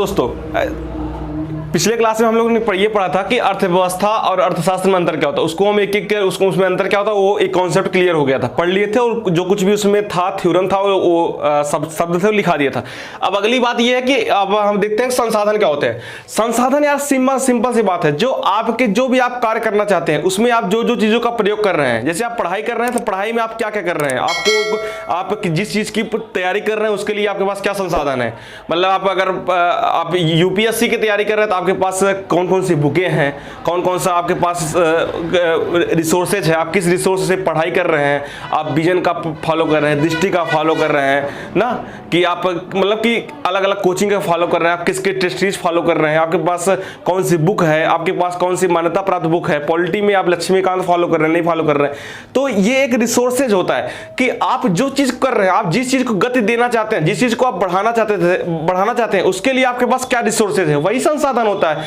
दोस्तों, पिछले क्लास में हम लोगों ने ये पढ़ा था कि अर्थव्यवस्था और अर्थशास्त्र में अंतर क्या होता है। उसको हम एक एक उसको उसमें अंतर क्या होता है वो एक कॉन्सेप्ट क्लियर हो गया था, पढ़ लिए थे, और जो कुछ भी उसमें था थ्योरम था वो शब्द थे लिखा दिया था। अब अगली बात ये है कि अब हम देखते हैं संसाधन क्या होते हैं। संसाधन यार सिंपल सी बात है, जो आपके जो भी आप कार्य करना चाहते हैं उसमें आप जो जो चीजों का प्रयोग कर रहे हैं, जैसे आप पढ़ाई कर रहे हैं तो पढ़ाई में आप क्या क्या कर रहे हैं, आपको आप जिस चीज की तैयारी कर रहे हैं उसके लिए आपके पास क्या संसाधन है। मतलब आप अगर आप यूपीएससी की तैयारी कर रहे हैं तो आपके पास कौन कौन सी बुकें हैं, कौन कौन सा आपके पास रिसोर्सेज है, आप किस रिसोर्स से पढ़ाई कर रहे हैं, आप विजन का फॉलो कर रहे हैं, दृष्टि का फॉलो कर रहे हैं ना, कि आप मतलब कि अलग अलग कोचिंग का फॉलो कर रहे हैं, आप किसके टेस्टीज फॉलो कर रहे हैं, आपके पास कौन सी बुक है, आपके पास कौन सी मान्यता प्राप्त बुक है, पॉलिटी में आप लक्ष्मीकांत फॉलो कर रहे हैं नहीं फॉलो कर रहे हैं। तो ये एक रिसोर्सेज होता है कि आप जो चीज कर रहे हैं, आप जिस चीज को गति देना चाहते हैं, जिस चीज को आप बढ़ाना चाहते हैं उसके लिए आपके पास क्या रिसोर्सेज है, वही संसाधन होता है।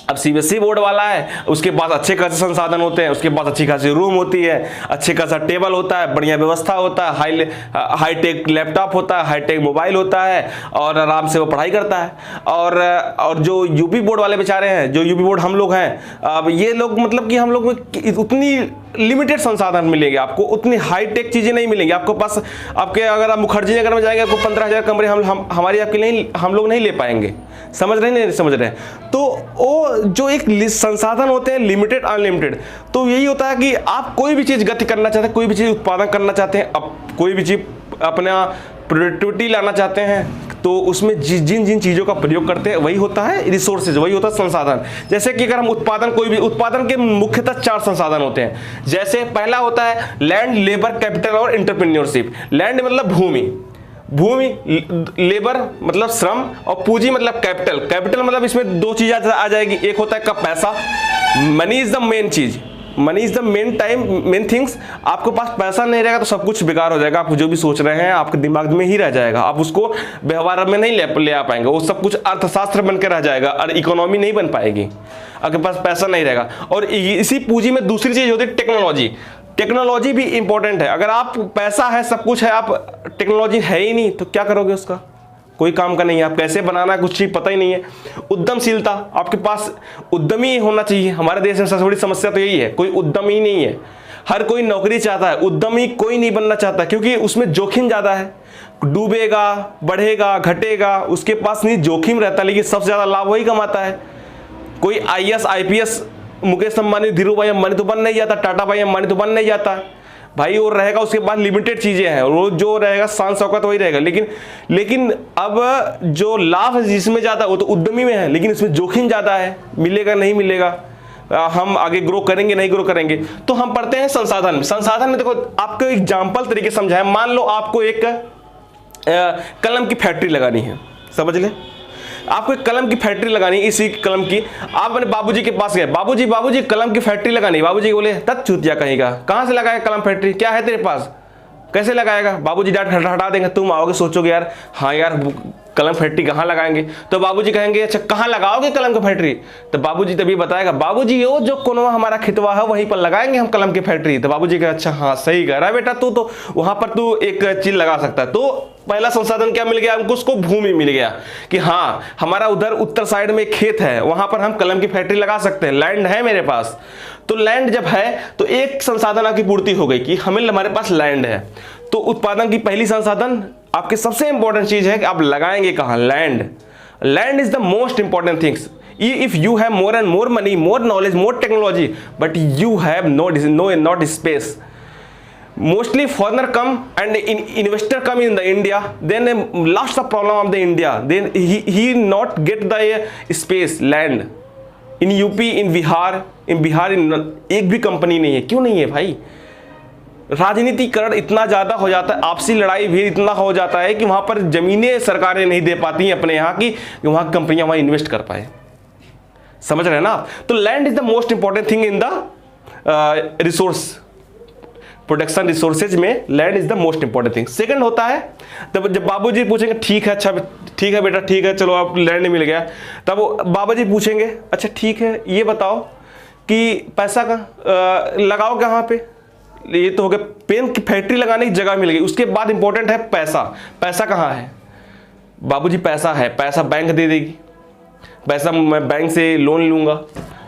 अब सीबीएसई बोर्ड वाला है, उसके पास अच्छे खासे संसाधन होते हैं, उसके पास अच्छी खासी रूम होती है, अच्छे खासा टेबल होता है, बढ़िया व्यवस्था होता है, हाईटेक लैपटॉप होता है, हाईटेक मोबाइल होता है, और आराम से वो पढ़ाई करता है। और जो यूपी बोर्ड वाले बेचारे हैं, जो यूपी बोर्ड हम लोग हैं, अब ये लोग मतलब कि हम लोग में उतनी लिमिटेड संसाधन मिलेंगे, आपको उतनी हाईटेक चीजें नहीं मिलेंगी। आपको पास आपके अगर आप मुखर्जी नगर में जाएंगे आपको 15,000 कमरे हमारी आपके लिए हम लोग नहीं ले पाएंगे। समझ रहे नहीं समझ रहे हैं? तो वो जो एक संसाधन होते हैं लिमिटेड अनलिमिटेड, तो यही होता है कि आप कोई भी चीज गति करना चाहते हैं, कोई भी चीज उत्पादन करना चाहते हैं, अब कोई भी चीज अपना प्रोडक्टिविटी लाना चाहते हैं, तो उसमें जिन जिन चीज़ों का प्रयोग करते हैं वही होता है रिसोर्सेज, वही होता है संसाधन। जैसे कि अगर हम कोई भी उत्पादन के मुख्यतः 4 संसाधन होते हैं। जैसे पहला होता है लैंड, लेबर, कैपिटल और एंटरप्रेन्योरशिप। लैंड मतलब भूमि, लेबर मतलब श्रम, और पूंजी मतलब कैपिटल। कैपिटल मतलब इसमें 2 चीज़ आ जाएगी, एक होता है का पैसा, मनी इज द मेन चीज, money is the main things. आपके पास पैसा नहीं रहेगा तो सब कुछ बेकार हो जाएगा, आप जो भी सोच रहे हैं आपके दिमाग में ही रह जाएगा, आप उसको व्यवहार में नहीं ले आ पाएंगे, वो सब कुछ अर्थशास्त्र बनकर रह जाएगा और इकोनॉमी नहीं बन पाएगी आपके पास पैसा नहीं रहेगा। और इसी पूंजी में दूसरी चीज होती है टेक्नोलॉजी। टेक्नोलॉजी भी इंपॉर्टेंट है। अगर आप पैसा है, सब कुछ है, आप टेक्नोलॉजी है ही नहीं तो क्या करोगे, उसका कोई काम का नहीं है। आप कैसे बनाना है कुछ चीज पता ही नहीं है। उद्यमशीलता, आपके पास उद्यमी होना चाहिए। हमारे देश में सबसे बड़ी समस्या तो यही है, कोई उद्यमी नहीं है। हर कोई नौकरी चाहता है, उद्यमी कोई नहीं बनना चाहता, क्योंकि उसमें जोखिम ज्यादा है। डूबेगा, बढ़ेगा, घटेगा, उसके पास नहीं जोखिम रहता, लेकिन सबसे ज्यादा लाभ वही कमाता है। कोई IAS IPS मुकेश अंबानी, धीरू भाई अंबानी तो बन नहीं जाता, टाटा भाई अंबानी तो बन नहीं जाता भाई। वो रहेगा, उसके पास लिमिटेड चीजें हैं, वो जो रहेगा शान शौकत वही रहेगा। लेकिन अब जो लाभ जिसमें ज्यादा है वो तो उद्यमी में है, लेकिन इसमें जोखिम ज्यादा है, मिलेगा नहीं मिलेगा, हम आगे ग्रो करेंगे नहीं ग्रो करेंगे। तो हम पढ़ते हैं संसाधन। संसाधन में देखो आपको एग्जाम्पल तरीके समझाया। मान लो आपको एक कलम की फैक्ट्री लगानी है, समझ ले, आपको एक कलम की फैक्ट्री लगानी है। इसी कलम की आप अपने बाबूजी के पास गए, बाबूजी कलम की फैक्ट्री लगानी। बाबूजी बोले तत् चूतिया कहेगा, कहां से लगाएगा कलम फैक्ट्री, क्या है तेरे पास, कैसे लगाएगा। बाबूजी डांट हटा देंगे, तुम आओगे सोचोगे यार हाँ यार कलम फैक्ट्री कहाँ लगाएंगे। तो बाबूजी कहेंगे अच्छा कहाँ लगाओगे कलम की फैक्ट्री। तो बाबूजी तभी बताएगा, बाबूजी वो जो कोनवा हमारा खितवा है वहीं पर लगाएंगे हम कलम की फैक्ट्री। तो बाबूजी कहे अच्छा हाँ सही कह रहा है बेटा, तू तो वहां पर तू एक चीज लगा सकता है। तो पहला संसाधन क्या मिल गया हमको, उसको भूमि मिल गया कि हाँ हमारा उधर उत्तर साइड में खेत है, वहां पर हम कलम की फैक्ट्री लगा सकते हैं, लैंड है मेरे पास। तो लैंड जब है तो एक संसाधन आपकी पूर्ति हो गई कि हमारे पास लैंड है। तो उत्पादन की पहली संसाधन आपकी सबसे इंपॉर्टेंट चीज है कि आप लगाएंगे कहां, land is the most important things. If you have more and more money, more knowledge, more technology, but you have not space, mostly foreigner come and investor come in the India, then lots of problem of the India, then he not get the space land in UP, in Bihar एक भी company नहीं है। क्यों नहीं है भाई, राजनीतिकरण इतना ज्यादा हो जाता है, आपसी लड़ाई भी इतना हो जाता है कि वहां पर जमीनें सरकारें नहीं दे पाती हैं अपने यहाँ की, वहां कंपनियां वहां इन्वेस्ट कर पाए। समझ रहे हैं ना आप? तो land is the most important thing in the resource production resources में, land is the most important thing. Second होता है तब जब बाबूजी पूछेंगे ठीक है, अच्छा ठीक है बेटा ठीक है, चलो आप लैंड मिल गया, तब बाबूजी पूछेंगे अच्छा ठीक है ये बताओ कि पैसा का लगाओ कहाँ पे। ये तो हो गया, पेन की फैक्ट्री लगाने की जगह मिल गई। उसके बाद इंपॉर्टेंट है पैसा, पैसा कहाँ है, बाबूजी पैसा है, पैसा बैंक दे देगी, पैसा मैं बैंक से लोन लूंगा।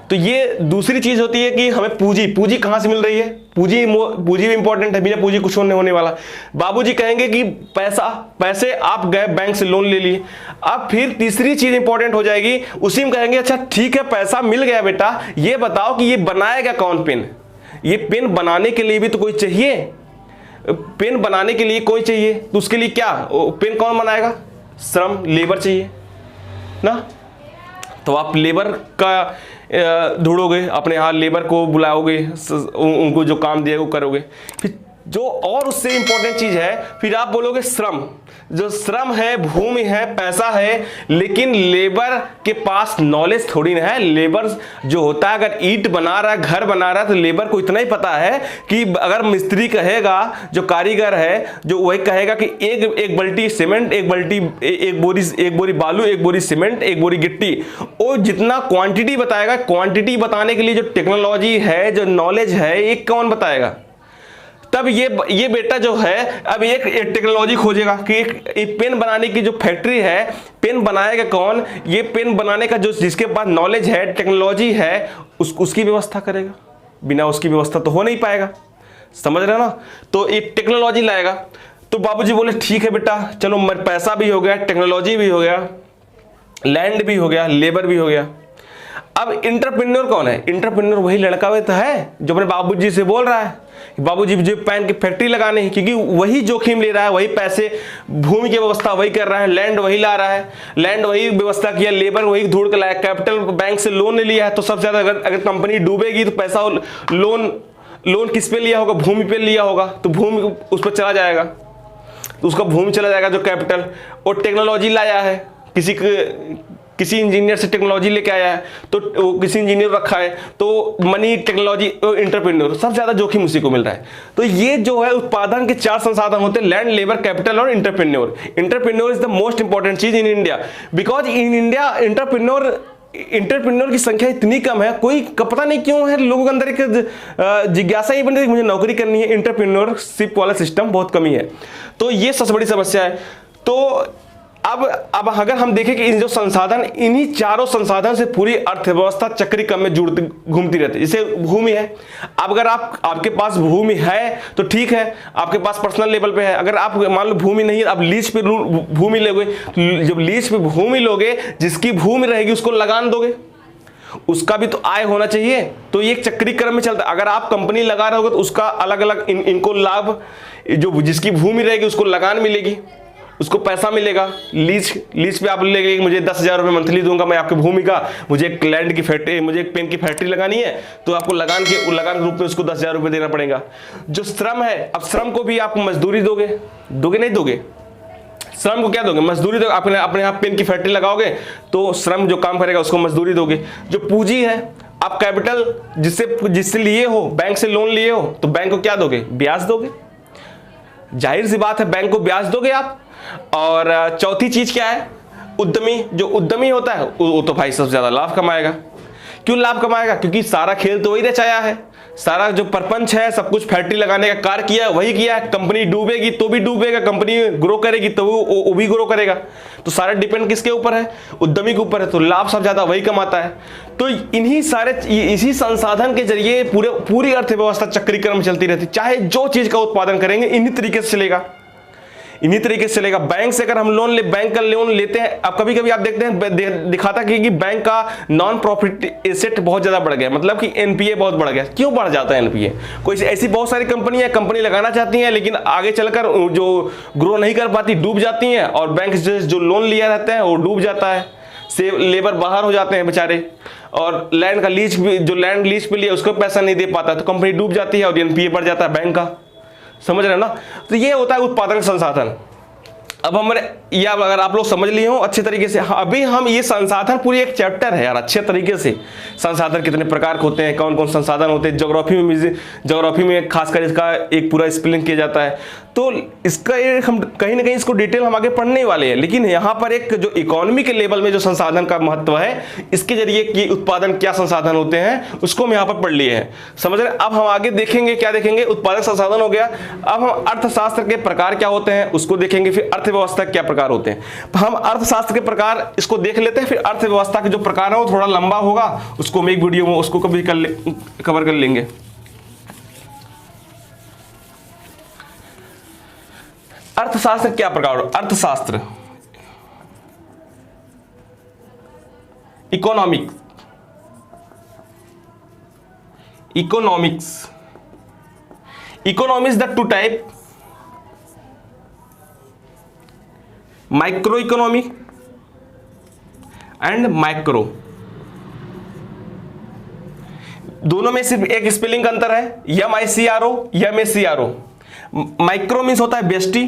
तो ये दूसरी चीज होती है कि हमें पूंजी कहां से मिल रही है, पूंजी भी इंपॉर्टेंट है, बिना पूंजी कुछ होने वाला। बाबूजी कहेंगे कि पैसे आप गए बैंक से लोन ले लिए। अब फिर तीसरी चीज इंपॉर्टेंट हो जाएगी, उसी में कहेंगे अच्छा ठीक है पैसा मिल गया बेटा, ये बताओ कि ये बनाएगा कौन पेन, ये पेन बनाने के लिए भी तो कोई चाहिए, पेन बनाने के लिए कोई चाहिए, तो उसके लिए क्या पेन कौन बनाएगा, श्रम लेबर चाहिए ना। तो आप लेबर का ढूंढोगे, अपने यहाँ लेबर को बुलाओगे, उनको जो काम दिया वो करोगे। फिर जो और उससे इंपॉर्टेंट चीज है, फिर आप बोलोगे श्रम। जो श्रम है, भूमि है, पैसा है, लेकिन लेबर के पास नॉलेज थोड़ी ना है। लेबर जो होता है, अगर ईंट बना रहा है, घर बना रहा है, तो लेबर को इतना ही पता है कि अगर मिस्त्री कहेगा, जो कारीगर है, जो वही कहेगा कि एक बाल्टी सीमेंट, एक बोरी बालू, एक बोरी सीमेंट, एक बोरी गिट्टी, वो जितना क्वांटिटी बताएगा, क्वांटिटी बताने के लिए जो टेक्नोलॉजी है, जो नॉलेज है, ये कौन बताएगा। तब ये बेटा जो है अब एक टेक्नोलॉजी खोजेगा कि एक पेन बनाने की जो फैक्ट्री है, पेन बनाएगा कौन, ये पेन बनाने का जो जिसके पास नॉलेज है, टेक्नोलॉजी है, उसकी व्यवस्था करेगा। बिना उसकी व्यवस्था तो हो नहीं पाएगा, समझ रहे हो ना। तो एक टेक्नोलॉजी लाएगा। तो बाबूजी बोले ठीक है बेटा, चलो पैसा भी हो गया, टेक्नोलॉजी भी हो गया, लैंड भी हो गया, लेबर भी हो गया। अब इंटरप्रेन्योर कौन है? इंटरप्रेन्योर वही लड़का तो है जो अपने बाबूजी से बोल रहा है बाबूजी मुझे पेन की फैक्ट्री लगानी है, क्योंकि वही जोखिम ले रहा है, वही पैसे, भूमि की व्यवस्था वही कर रहा है, लैंड वही ला रहा है, लैंड वही व्यवस्था किया, लेबर वही ढूंढ के लाया, कैपिटल बैंक से लोन ले लिया है। तो सबसे ज्यादा अगर कंपनी डूबेगी तो पैसा लोन किस पे लिया होगा? भूमि पे लिया होगा, तो भूमि उस पर चला जाएगा, तो उसका भूमि चला जाएगा जो कैपिटल। और टेक्नोलॉजी लाया है, किसी इंजीनियर से टेक्नोलॉजी लेके आया है, तो किसी इंजीनियर रखा है, तो मनी, टेक्नोलॉजी, इंटरप्रेन्योर, सबसे ज्यादा जोखिम उसी को मिल रहा है। तो ये जो है उत्पादन के 4 संसाधन होते हैं, लैंड, लेबर, कैपिटल और entrepreneur. Entrepreneur is the most important चीज in India, because in India entrepreneur की संख्या इतनी कम है, कोई पता नहीं क्यों है, लोगों के अंदर एक जिज्ञासा ही बन रही है मुझे नौकरी करनी है, इंटरप्रेन्योरशिप वाला सिस्टम बहुत कमी है। तो ये सबसे बड़ी समस्या है। तो अब अगर हम देखें कि इन जो संसाधन, इन्हीं चारों संसाधन से पूरी अर्थव्यवस्था चक्रिक्रम में जुड़ती घूमती रहती है। जैसे भूमि है, अब अगर आपके पास भूमि है तो ठीक है, आपके पास पर्सनल लेवल पे है। अगर आप मान लो भूमि नहीं है, आप लीज पे भूमि लोगे, जब लीज पे भूमि लोगे, जिसकी भूमि रहेगी उसको लगान दोगे, उसका भी तो आय होना चाहिए। तो ये चक्रीक्रम में चलता है। अगर आप कंपनी लगा रहे होगे तो उसका अलग अलग इनको लाभ, जो जिसकी भूमि रहेगी उसको लगान मिलेगी, उसको पैसा मिलेगा। लीज पे आप लेंगे, मुझे 10,000 रुपये मंथली दूंगा मैं आपकी भूमि का, मुझे एक लैंड की फैक्ट्री, मुझे एक पेन की फैक्ट्री लगानी है, तो आपको लगान के रूप में उसको 10,000 रुपये देना पड़ेगा। जो श्रम है, अब श्रम को भी आप मजदूरी दोगे नहीं दोगे? श्रम को क्या दोगे? मजदूरी दोगे। अपने यहाँ पेन की फैक्ट्री लगाओगे तो श्रम जो काम करेगा उसको मजदूरी दोगे। जो पूंजी है, आप कैपिटल जिससे लिए हो, बैंक से लोन लिए हो, तो बैंक को क्या दोगे? ब्याज दोगे। जाहिर सी बात है बैंक को ब्याज दोगे आप। और चौथी चीज क्या है? उद्यमी। जो उद्यमी होता है वो तो भाई सबसे ज्यादा लाभ कमाएगा। क्यों लाभ कमाएगा? क्योंकि सारा खेल तो वही रचाया है, सारा जो परपंच है, सब कुछ फैक्ट्री लगाने का कार्य किया है वही किया है। कंपनी डूबेगी तो भी डूबेगा, कंपनी ग्रो करेगी तो वो भी ग्रो करेगा। तो सारा डिपेंड किसके ऊपर है? उद्यमी के ऊपर है। तो लाभ सब ज्यादा वही कमाता है। तो इसी संसाधन के जरिए पूरी अर्थव्यवस्था चक्रीक्रम चलती रहती। चाहे जो चीज का उत्पादन करेंगे इन्हीं तरीके से चलेगा, इन्हीं तरीके से चलेगा। बैंक से अगर हम बैंक का लोन लेते हैं, अब कभी कभी आप देखते हैं दिखाता कि बैंक का नॉन प्रॉफिट एसेट बहुत ज्यादा बढ़ गया, मतलब कि एनपीए बहुत बढ़ गया। क्यों बढ़ जाता है एनपीए? कोई ऐसी बहुत सारी कंपनी लगाना चाहती हैं, लेकिन आगे चलकर जो ग्रो नहीं कर पाती, डूब जाती हैं, और बैंक जो लोन लिया रहता है वो डूब जाता है, से लेबर बाहर हो जाते हैं बेचारे, और लैंड का लीज भी, जो लैंड लीज पे लिया उसको पैसा नहीं दे पाता, तो कंपनी डूब जाती है और एनपीए बढ़ जाता है बैंक का। समझ रहे हो ना? तो ये होता है उत्पादन संसाधन। अब हमारे या अगर आप लोग समझ लिए हो अच्छे तरीके से, अभी हम ये संसाधन पूरी एक चैप्टर है यार, अच्छे तरीके से संसाधन कितने प्रकार के होते हैं, कौन कौन संसाधन होते हैं, ज्योग्राफी में खासकर इसका एक पूरा एक्सप्लेन किया जाता है। तो इसका हम कहीं ना कहीं इसको डिटेल हम आगे पढ़ने वाले हैं, लेकिन यहाँ पर एक जो इकोनॉमी के लेवल में जो संसाधन का महत्व है, इसके जरिए कि उत्पादन क्या संसाधन होते हैं उसको हम यहाँ पर पढ़ लिए हैं, समझ रहे हैं। अब हम आगे देखेंगे, क्या देखेंगे, उत्पादक संसाधन हो गया। अब हम अर्थशास्त्र के प्रकार क्या होते हैं उसको देखेंगे, फिर अर्थव्यवस्था क्या प्रकार होते हैं। हम अर्थशास्त्र के प्रकार इसको देख लेते हैं, फिर अर्थव्यवस्था के जो प्रकार है वो थोड़ा लंबा होगा, उसको हम एक वीडियो में उसको कभी कवर कर लेंगे। अर्थशास्त्र क्या प्रकार, अर्थशास्त्र, economics, economics the two type, micro economy and micro. दोनों में सिर्फ एक स्पेलिंग का अंतर है, MICRO, MACRO। माइक्रो मीन्स होता है व्यष्टि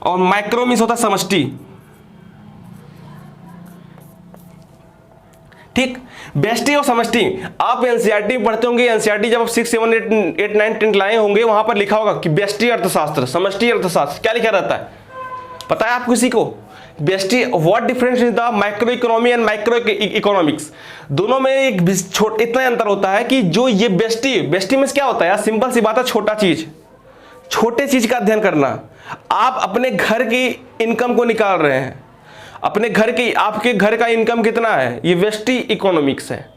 और माइक्रो मीन्स होता है समष्टि। ठीक, व्यष्टि और समष्टि आप एनसीईआरटी में पढ़ते होंगे। एनसीईआरटी जब आप 6, 7, 8, 9, 10 लाए होंगे, वहां पर लिखा होगा कि व्यष्टि अर्थशास्त्र, समष्टि अर्थशास्त्र। क्या लिखा रहता है पता है आप किसी को? व्यष्टि, what difference is the micro economy and micro economics. दोनों में एक इतना अंतर होता है कि जो ये व्यष्टि में क्या होता है यार, सिंपल सी बात है, छोटा चीज, छोटे चीज का अध्ययन करना। आप अपने घर की इनकम को निकाल रहे हैं, अपने घर की, आपके घर का इनकम कितना है, ये व्यष्टि इकोनॉमिक्स है।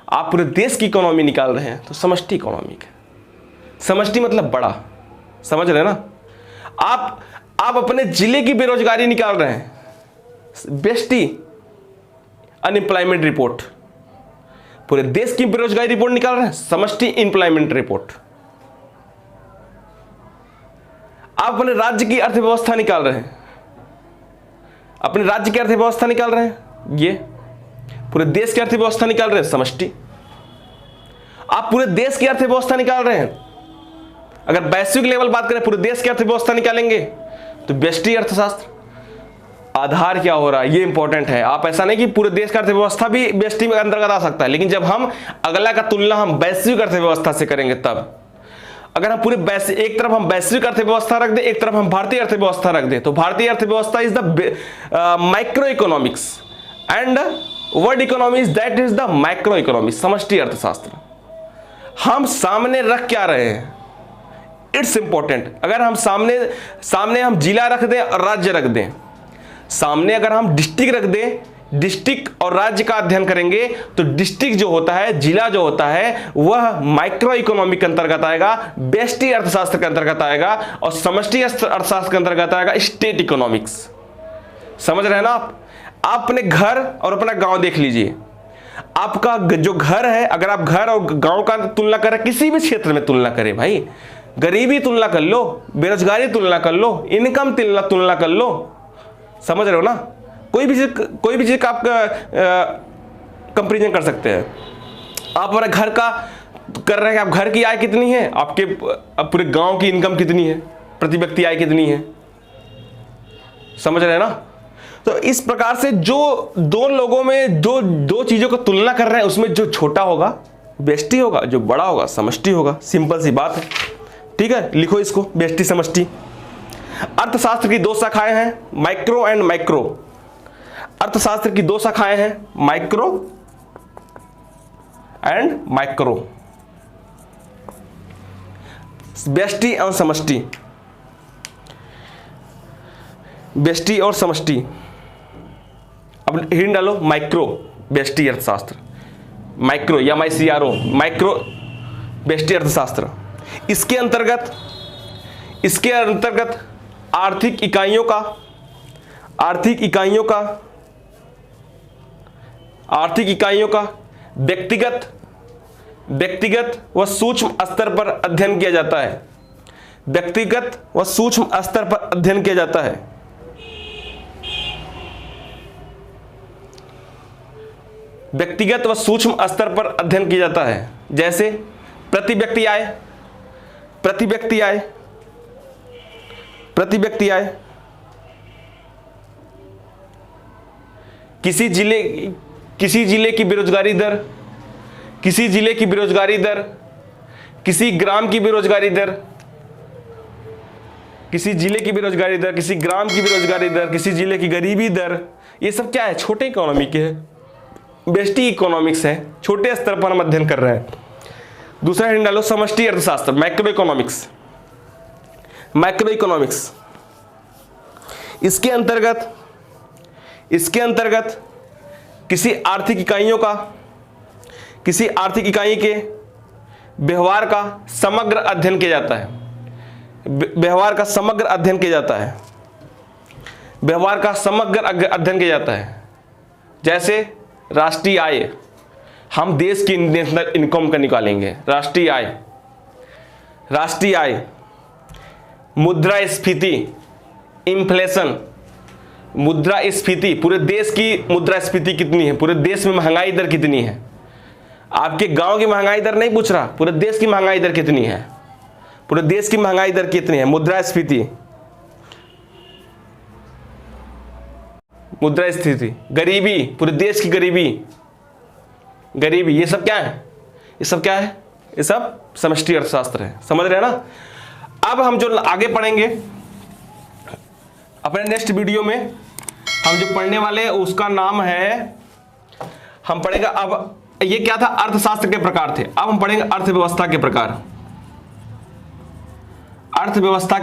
आप पूरे देश की इकोनॉमी निकाल रहे हैं तो समष्टि इकोनॉमिक है। समष्टि मतलब बड़ा, समझ रहे हैं ना। आप अपने जिले की बेरोजगारी निकाल रहे हैं, व्यष्टि अनएम्प्लॉयमेंट रिपोर्ट। पूरे देश की बेरोजगारी रिपोर्ट निकाल रहे हैं, समष्टि एम्प्लॉयमेंट रिपोर्ट। आप अपने राज्य की अर्थव्यवस्था निकाल रहे हैं, अपने राज्य की अर्थव्यवस्था निकाल रहे हैं, ये पूरे देश की अर्थव्यवस्था निकाल रहे हैं, समष्टि। आप पूरे देश की अर्थव्यवस्था निकाल रहे हैं, अगर वैश्विक लेवल बात करें, पूरे देश की अर्थव्यवस्था निकालेंगे तो व्यष्टि अर्थशास्त्र। आधार क्या हो रहा है ये इंपॉर्टेंट है। आप ऐसा नहीं कि पूरे देश का अर्थव्यवस्था भी व्यष्टि में अंतर्गत आ सकता है, लेकिन जब हम अगला का तुलना हम वैश्विक अर्थव्यवस्था से करेंगे, तब अगर हम पूरे एक तरफ हम वैश्विक अर्थव्यवस्था रख दें, एक तरफ हम भारतीय अर्थव्यवस्था रख दें, तो भारतीय अर्थव्यवस्था is the micro economics and world economy is that is the micro economy, समष्टि अर्थशास्त्र। हम सामने रख क्या रहे हैं, इट्स इंपॉर्टेंट। अगर हम सामने हम जिला रख दें और राज्य रख दें, सामने अगर हम डिस्ट्रिक्ट रख दें, डिस्ट्रिक्ट और राज्य का अध्ययन करेंगे, तो डिस्ट्रिक्ट जो होता है, जिला जो होता है, वह माइक्रो इकोनॉमिक के अंतर्गत आएगा, व्यष्टि अर्थशास्त्र के अंतर्गत आएगा, और समष्टि अर्थशास्त्र के अंतर्गत आएगा स्टेट इकोनॉमिक्स। समझ रहे हैं ना आप अपने घर और अपना गांव देख लीजिए। आपका जो घर है, अगर आप घर और गांव का तुलना करें, किसी भी क्षेत्र में तुलना करें भाई, गरीबी तुलना कर लो, बेरोजगारी तुलना कर लो, इनकम तुलना कर लो, समझ रहे हो ना। कोई भी चीज का आप कंपैरिजन कर सकते हैं। आप अपने घर का कर रहे हैं, आप घर की आय कितनी है, आपके पूरे गांव की इनकम कितनी है, प्रति व्यक्ति आय कितनी है, समझ रहे हैं ना। तो इस प्रकार से जो दो लोगों में दो चीजों का तुलना कर रहे हैं, उसमें जो छोटा होगा व्यष्टि होगा, जो बड़ा होगा समष्टि होगा। सिंपल सी बात है, ठीक है। लिखो इसको, व्यष्टि समष्टि। अर्थशास्त्र की दो शाखाएं हैं, माइक्रो एंड माइक्रो। अर्थशास्त्र की दो शाखाएं हैं, माइक्रो एंड माइक्रो, व्यष्टि और समष्टि, व्यष्टि और समष्टि। अब हिंट डालो, माइक्रो व्यष्टि अर्थशास्त्र, माइक्रो MICRO, माइक्रो व्यष्टि अर्थशास्त्र। इसके अंतर्गत आर्थिक इकाइयों का व्यक्तिगत व सूक्ष्म स्तर पर अध्ययन किया जाता है। व्यक्तिगत व सूक्ष्म स्तर पर अध्ययन किया जाता है। व्यक्तिगत व सूक्ष्म स्तर पर अध्ययन किया जाता है, जैसे प्रति व्यक्ति आय, किसी जिले की बेरोजगारी दर, किसी ग्राम की बेरोजगारी दर, किसी जिले की बेरोजगारी दर, किसी ग्राम की बेरोजगारी दर, किसी जिले की गरीबी दर, ये सब क्या है, छोटे इकोनॉमी के है, बेस्टी इकोनॉमिक्स है, छोटे स्तर पर हम अध्ययन कर रहे हैं। दूसरा हेडिंग डालो समष्टि अर्थशास्त्र, मैक्रो इकोनॉमिक्स। मैक्रो इकोनॉमिक्स इसके अंतर्गत किसी आर्थिक इकाई के व्यवहार का समग्र अध्ययन किया जाता है। व्यवहार का समग्र अध्ययन किया जाता है। जैसे राष्ट्रीय आय, हम देश की नेशनल इनकम का निकालेंगे, राष्ट्रीय आय, मुद्रास्फीति, इन्फ्लेशन, मुद्रास्फीति, पूरे देश की मुद्रास्फीति कितनी है, पूरे देश में महंगाई दर कितनी है। आपके गांव की महंगाई दर नहीं पूछ रहा, पूरे देश की महंगाई दर कितनी है, पूरे देश की महंगाई दर कितनी है, मुद्रास्फीति, गरीबी, पूरे देश की गरीबी, ये सब क्या है, ये सब समष्टि अर्थशास्त्र है। समझ रहे हैं ना। अब हम जो आगे पढ़ेंगे अपने नेक्स्ट वीडियो में, हम जो पढ़ने वाले हैं उसका नाम है, हम पढ़ेगा, अब ये क्या था, अर्थशास्त्र के प्रकार थे, अब हम पढ़ेंगे अर्थव्यवस्था के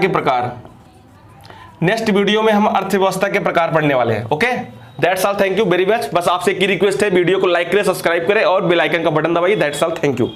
प्रकार। नेक्स्ट वीडियो में हम अर्थव्यवस्था के प्रकार पढ़ने वाले हैं। Okay, that's all, thank you very much. बस आपसे एक ही रिक्वेस्ट है, वीडियो को लाइक करें, सब्सक्राइब करें और बेल आइकन का बटन दबाइए। That's all, thank you.